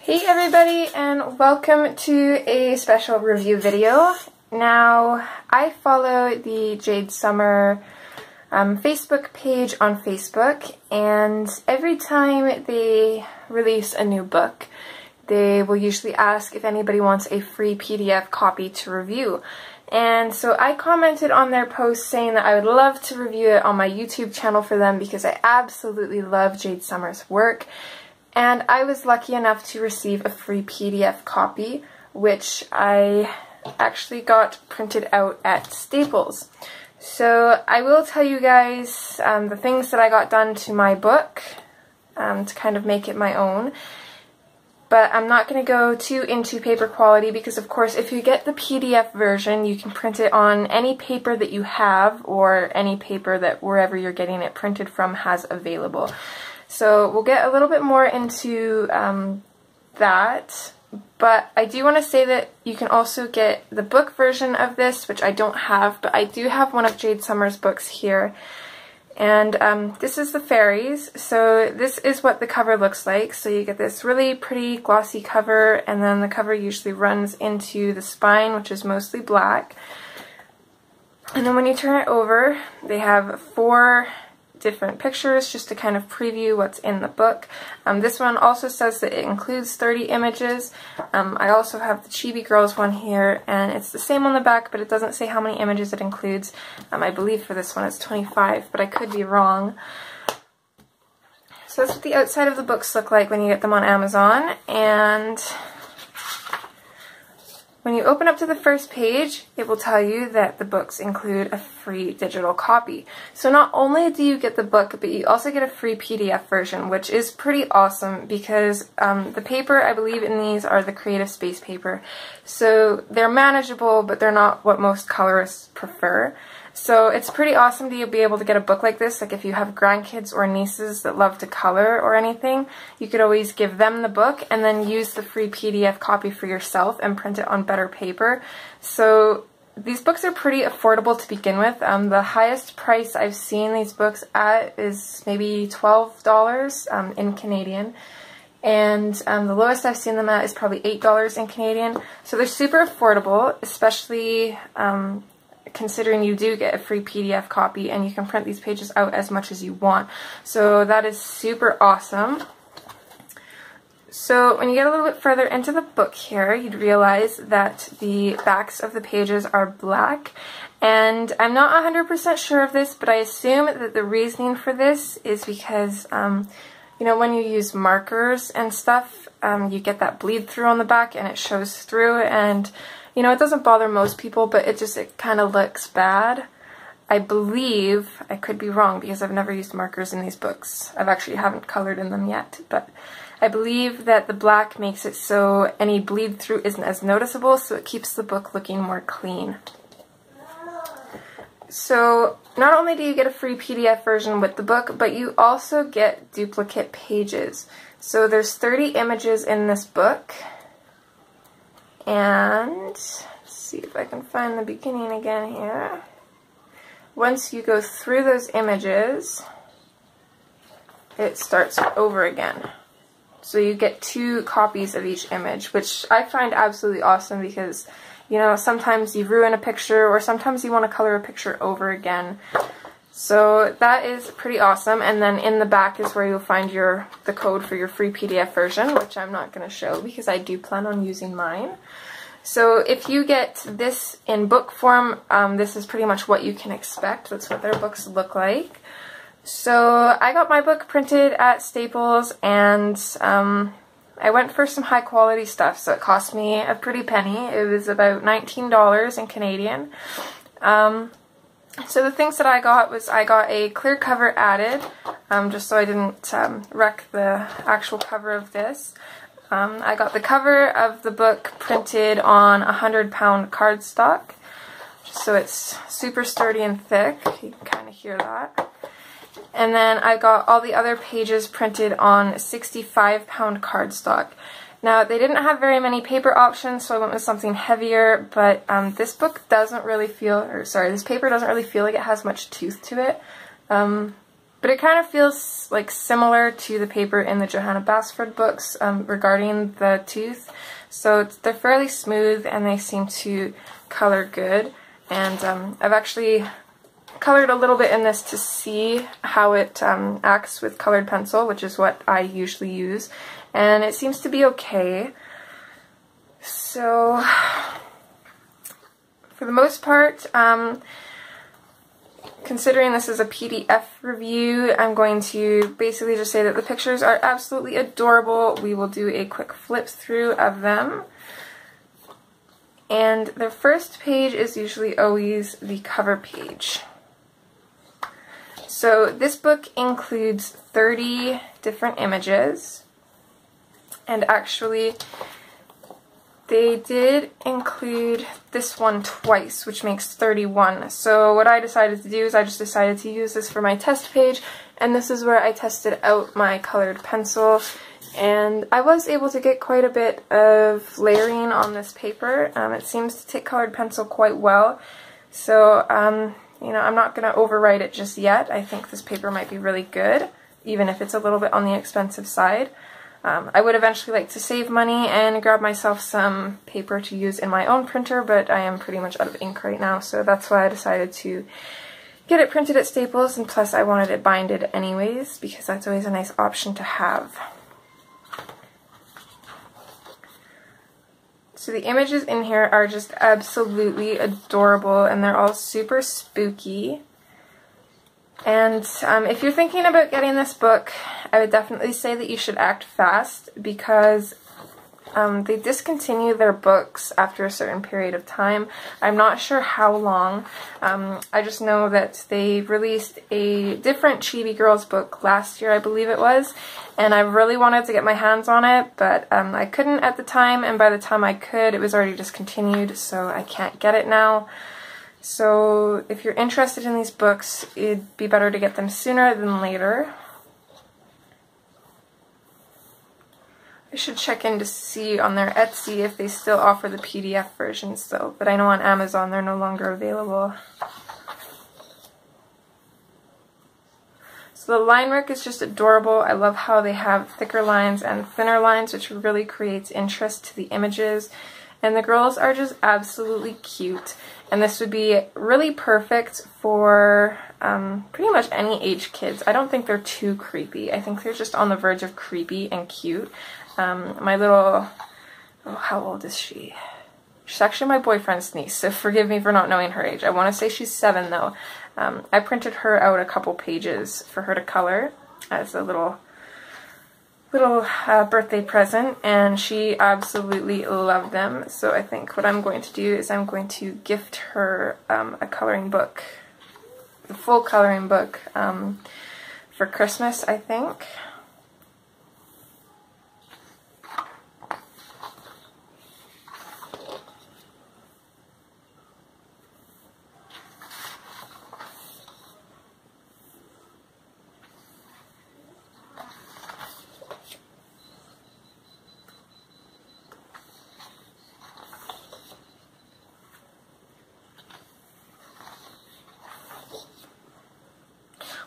Hey everybody, and welcome to a special review video. Now, I follow the Jade Summer Facebook page on Facebook, and every time they release a new book, they will usually ask if anybody wants a free PDF copy to review. And so I commented on their post saying that I would love to review it on my YouTube channel for them because I absolutely love Jade Summer's work. And I was lucky enough to receive a free PDF copy, which I actually got printed out at Staples. So I will tell you guys the things that I got done to my book to kind of make it my own. But I'm not going to go too into paper quality because, of course, if you get the PDF version, you can print it on any paper that you have or any paper that wherever you're getting it printed from has available. So we'll get a little bit more into that, but I do want to say that you can also get the book version of this, which I don't have, but I do have one of Jade Summer's books here. And this is the Fairies, so this is what the cover looks like. So you get this really pretty glossy cover, and then the cover usually runs into the spine, which is mostly black. And then when you turn it over, they have 4 different pictures just to kind of preview what's in the book. This one also says that it includes 30 images. I also have the Chibi Girls one here, and it's the same on the back, but it doesn't say how many images it includes. I believe for this one it's 25, but I could be wrong. So that's what the outside of the books look like when you get them on Amazon, and when you open up to the first page, it will tell you that the books include a free digital copy. So not only do you get the book, but you also get a free PDF version, which is pretty awesome because the paper, I believe in these, are the Creative Space paper. So they're manageable, but they're not what most colorists prefer. So it's pretty awesome to be able to get a book like this. Like if you have grandkids or nieces that love to color or anything, you could always give them the book and then use the free PDF copy for yourself and print it on better paper. So these books are pretty affordable to begin with. The highest price I've seen these books at is maybe $12 in Canadian. And the lowest I've seen them at is probably $8 in Canadian. So they're super affordable, especially considering you do get a free PDF copy and you can print these pages out as much as you want. So that is super awesome. So when you get a little bit further into the book here, you'd realize that the backs of the pages are black. And I'm not 100% sure of this, but I assume that the reasoning for this is because, you know, when you use markers and stuff, you get that bleed through on the back and it shows through, and you know, it doesn't bother most people, but it kind of looks bad. I believe, I could be wrong because I've never used markers in these books. I've actually haven't colored in them yet, but I believe that the black makes it so any bleed through isn't as noticeable, so it keeps the book looking more clean. So not only do you get a free PDF version with the book, but you also get duplicate pages. So there's 30 images in this book. And let's see if I can find the beginning again here. Once you go through those images, it starts over again. So you get 2 copies of each image, which I find absolutely awesome because, you know, sometimes you ruin a picture or sometimes you want to color a picture over again. So that is pretty awesome. And then in the back is where you'll find the code for your free PDF version, which I'm not going to show because I do plan on using mine. So if you get this in book form, this is pretty much what you can expect. That's what their books look like. So I got my book printed at Staples, and I went for some high quality stuff, so it cost me a pretty penny. It was about $19 in Canadian. So the things that I got was I got a clear cover added, just so I didn't wreck the actual cover of this. I got the cover of the book printed on 100-pound cardstock, so it's super sturdy and thick. You can kind of hear that. And then I got all the other pages printed on 65-pound cardstock. Now, they didn't have very many paper options, so I went with something heavier, but this book doesn't really feel, or sorry, this paper doesn't really feel like it has much tooth to it. But it kind of feels like similar to the paper in the Johanna Basford books regarding the tooth. So they're fairly smooth and they seem to color good. And I've actually colored a little bit in this to see how it acts with colored pencil, which is what I usually use. And it seems to be okay. So for the most part, considering this is a PDF review, I'm going to basically just say that the pictures are absolutely adorable. We will do a quick flip through of them. And the first page is usually always the cover page. So this book includes 30 different images, and actually they did include this one twice, which makes 31. So what I decided to do is I just decided to use this for my test page, and this is where I tested out my colored pencil. And I was able to get quite a bit of layering on this paper. It seems to take colored pencil quite well. So, you know, I'm not going to overwrite it just yet. I think this paper might be really good, even if it's a little bit on the expensive side. I would eventually like to save money and grab myself some paper to use in my own printer, but I am pretty much out of ink right now, so that's why I decided to get it printed at Staples, and plus I wanted it binded anyways, because that's always a nice option to have. So the images in here are just absolutely adorable, and they're all super spooky. And if you're thinking about getting this book, I would definitely say that you should act fast, because they discontinue their books after a certain period of time. I'm not sure how long. I just know that they released a different Chibi Girls book last year, I believe it was, and I really wanted to get my hands on it, but I couldn't at the time, and by the time I could, it was already discontinued, so I can't get it now. So if you're interested in these books, it'd be better to get them sooner than later. I should check in to see on their Etsy if they still offer the PDF versions though, but I know on Amazon they're no longer available. So the line work is just adorable. I love how they have thicker lines and thinner lines, which really creates interest to the images. And the girls are just absolutely cute. And this would be really perfect for pretty much any age kids. I don't think they're too creepy. I think they're just on the verge of creepy and cute. My little, oh, how old is she? She's actually my boyfriend's niece, so forgive me for not knowing her age. I want to say she's 7 though. I printed her out a couple pages for her to color as a little birthday present, and she absolutely loved them. So I think what I'm going to do is I'm going to gift her a coloring book, the full coloring book for Christmas, I think.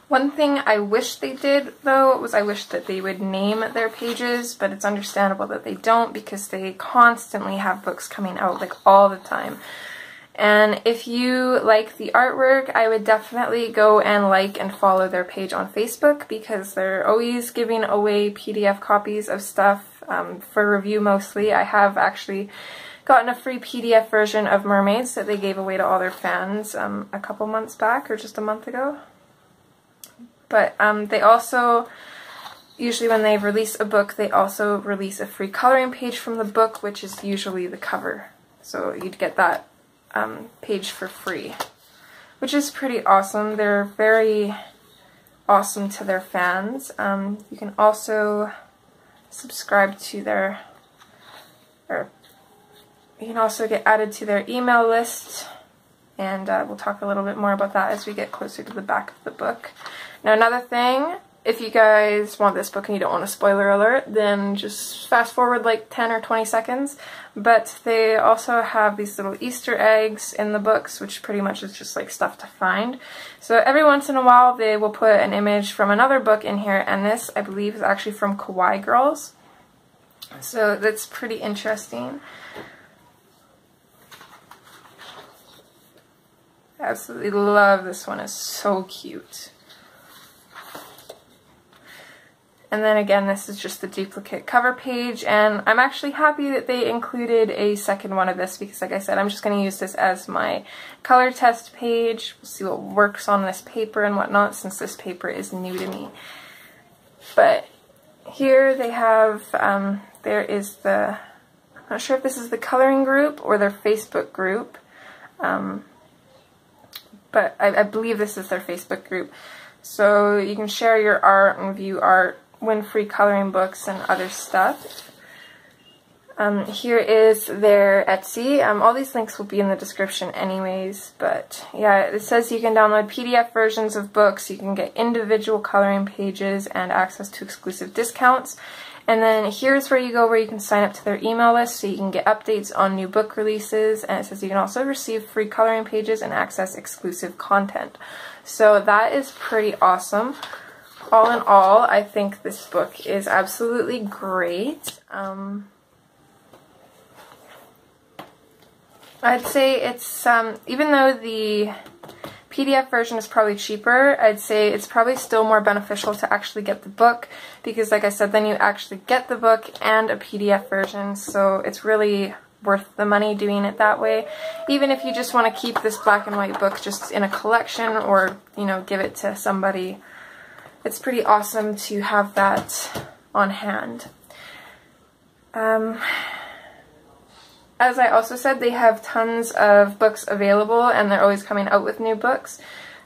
One thing I wish they did, though, was I wish that they would name their pages, but it's understandable that they don't because they constantly have books coming out, like, all the time. And if you like the artwork, I would definitely go and like and follow their page on Facebook, because they're always giving away PDF copies of stuff for review mostly. I have actually gotten a free PDF version of Mermaids that they gave away to all their fans a couple months back, or just a month ago. But they also, usually when they release a book, they also release a free coloring page from the book, which is usually the cover. So you'd get that page for free, which is pretty awesome. They're very awesome to their fans. You can also subscribe to their, or you can also get added to their email list, and we'll talk a little bit more about that as we get closer to the back of the book. Now, another thing if you guys want this book and you don't want a spoiler alert, then just fast forward like 10 or 20 seconds. But they also have these little Easter eggs in the books, which pretty much is just like stuff to find. So every once in a while they will put an image from another book in here, and this, I believe, is actually from KAWAII Girls. So that's pretty interesting. I absolutely love this one. It's so cute. And then again, this is just the duplicate cover page, and I'm actually happy that they included a second one of this because, like I said, I'm just going to use this as my color test page. We'll see what works on this paper and whatnot, since this paper is new to me. But here they have, there is the, I'm not sure if this is the coloring group or their Facebook group, but I believe this is their Facebook group. So you can share your art and view art, win free coloring books and other stuff. Here is their Etsy. All these links will be in the description anyways, but yeah, it says you can download PDF versions of books, you can get individual coloring pages and access to exclusive discounts. And then here's where you go where you can sign up to their email list so you can get updates on new book releases, and it says you can also receive free coloring pages and access exclusive content. So that is pretty awesome. All in all, I think this book is absolutely great. I'd say it's, even though the PDF version is probably cheaper, I'd say it's probably still more beneficial to actually get the book because, like I said, then you actually get the book and a PDF version, so it's really worth the money doing it that way. Even if you just want to keep this black and white book just in a collection or, you know, give it to somebody, it's pretty awesome to have that on hand. As I also said, they have tons of books available and they're always coming out with new books.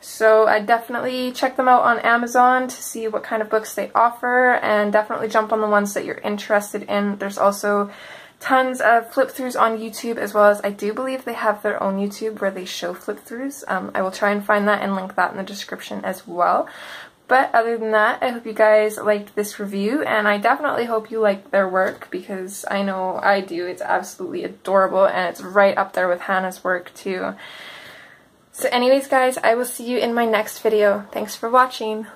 So I definitely check them out on Amazon to see what kind of books they offer, and definitely jump on the ones that you're interested in. There's also tons of flip-throughs on YouTube, as well as I do believe they have their own YouTube where they show flip-throughs. I will try and find that and link that in the description as well. But other than that, I hope you guys liked this review, and I definitely hope you liked their work because I know I do. It's absolutely adorable, and it's right up there with Hannah's work too. So anyways guys, I will see you in my next video. Thanks for watching.